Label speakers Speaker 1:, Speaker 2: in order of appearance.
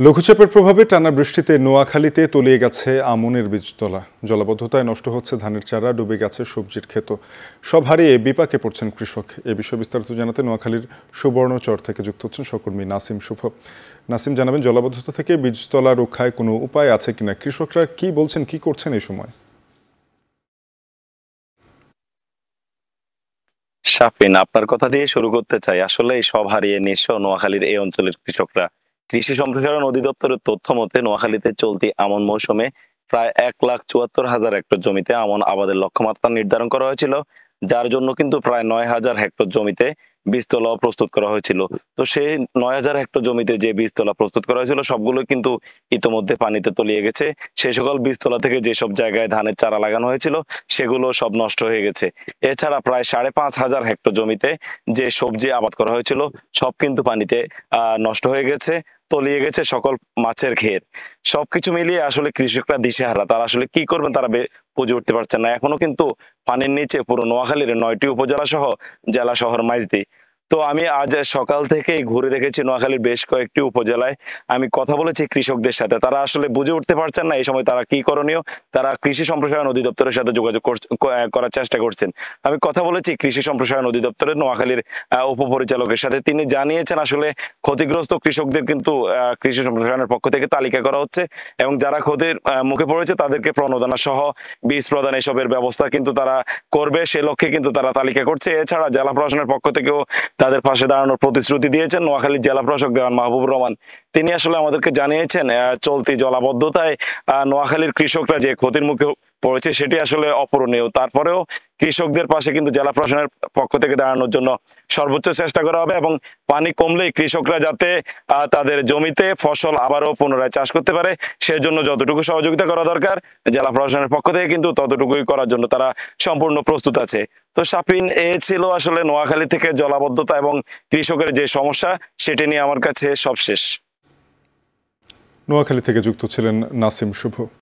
Speaker 1: লঘুচাপের প্রভাবে টানা বৃষ্টিতে নোয়াখালীতে তলিয়ে গেছে আমনের বীজতলা। জলাবদ্ধতায় নষ্ট হচ্ছে ধানের চারা, ডুবে গেছে সবজির ক্ষেত। সব হারিয়ে বিপাকে পড়ছেন কৃষক। এ বিষয়ে বিস্তারিত জানাতে নোয়াখালীর সুবর্ণচর থেকে যুক্ত হচ্ছেন সহকর্মী নাসিম শুভ। নাসিম, জানাবেন বীজতলা থেকে বীজতলা রক্ষায় কোনো উপায় আছে কিনা, কৃষকরা কি বলছেন, কি করছেন এই সময়?
Speaker 2: শাফিন, আপনার কথা দিয়ে শুরু করতে চাই। আসলে এই সব হারিয়ে নিঃস্ব নোয়াখালীর এই অঞ্চলের কৃষকরা। কৃষি সম্প্রসারণ অধিদপ্তরের তথ্য মতে নোয়াখালীতে চলতি আমন মৌসুমে প্রায় 1,74,000 হেক্টর জমিতে আমন আবাদের লক্ষ্যমাত্রা নির্ধারণ করা হয়েছিল, যার জন্য কিন্তু প্রায় 9,000 হেক্টর জমিতে বীজতলাও প্রস্তুত করা হয়েছিল। তো সেই 9,000 হেক্টর জমিতে যে বীজতলা প্রস্তুত করা হয়েছিল সবগুলো কিন্তু ইতোমধ্যে পানিতে তলিয়ে গেছে। সেই সকল বীজতলা থেকে যেসব জায়গায় ধানের চারা লাগানো হয়েছিল সেগুলো সব নষ্ট হয়ে গেছে। এছাড়া প্রায় 5,500 হেক্টর জমিতে যে সবজি আবাদ করা হয়েছিল সব কিন্তু পানিতে নষ্ট হয়ে গেছে, তলিয়ে গেছে সকল মাছের ঘের। সবকিছু মিলিয়ে আসলে কৃষকরা দিশেহারা, তারা আসলে কি করবেন তারা বুঝে উঠতে পারছেন না। এখনো কিন্তু পানির নিচে পুরো নোয়াখালীর 9টি উপজেলা সহ জেলা শহর মাইজদি। তো আমি আজ সকাল থেকেই ঘুরে দেখেছি নোয়াখালীর বেশ কয়েকটি উপজেলায়। আমি কথা বলেছি কৃষকদের সাথে, তারা আসলে বুঝে উঠতে পারছেন না এই সময় তারা কি করণীয়। তারা কৃষি সম্প্রসারণ অধিদপ্তরের সাথে যোগাযোগ করার চেষ্টা করছেন। আমি কথা বলেছি কৃষি সম্প্রসারণ অধিদপ্তরের নোয়াখালীর উপপরিচালকের সাথে। তিনি জানিয়েছেন আসলে ক্ষতিগ্রস্ত কৃষকদের কিন্তু কৃষি সম্প্রসারণের পক্ষ থেকে তালিকা করা হচ্ছে এবং যারা ক্ষতির মুখে পড়েছে তাদেরকে প্রণোদনা সহ বীজ প্রদান এসবের ব্যবস্থা কিন্তু তারা করবে, সে লক্ষ্যে কিন্তু তারা তালিকা করছে। এছাড়া জেলা প্রশাসনের পক্ষ থেকেও তাদের পাশে দাঁড়ানোর প্রতিশ্রুতি দিয়েছেন নোয়াখালীর জেলা প্রশাসক দেওয়ান মাহবুবুর রহমান। তিনি আসলে আমাদেরকে জানিয়েছেন চলতি জলাবদ্ধতায় নোয়াখালীর কৃষকরা যে ক্ষতির মুখে পড়েছে সেটি আসলে অপূরণীয়। তারপরেও কৃষকদের পাশে কিন্তু জেলা প্রশাসনের পক্ষ থেকে দাঁড়ানোর জন্য সর্বোচ্চ চেষ্টা করা হবে এবং পানি কমলেই কৃষকরা যাতে তাদের জমিতে ফসল আবারও পুনরায় চাষ করতে পারে সেজন্য যতটুকু সহযোগিতা করা দরকার জেলা প্রশাসনের পক্ষ থেকে কিন্তু ততটুকুই করার জন্য তারা সম্পূর্ণ প্রস্তুত আছে। তো শাফিন, এ ছিল আসলে নোয়াখালী থেকে জলাবদ্ধতা এবং কৃষকের যে সমস্যা সেটি নিয়ে আমার কাছে সব শেষ।
Speaker 1: নোয়াখালী থেকে যুক্ত ছিলেন নাসিম শুভ।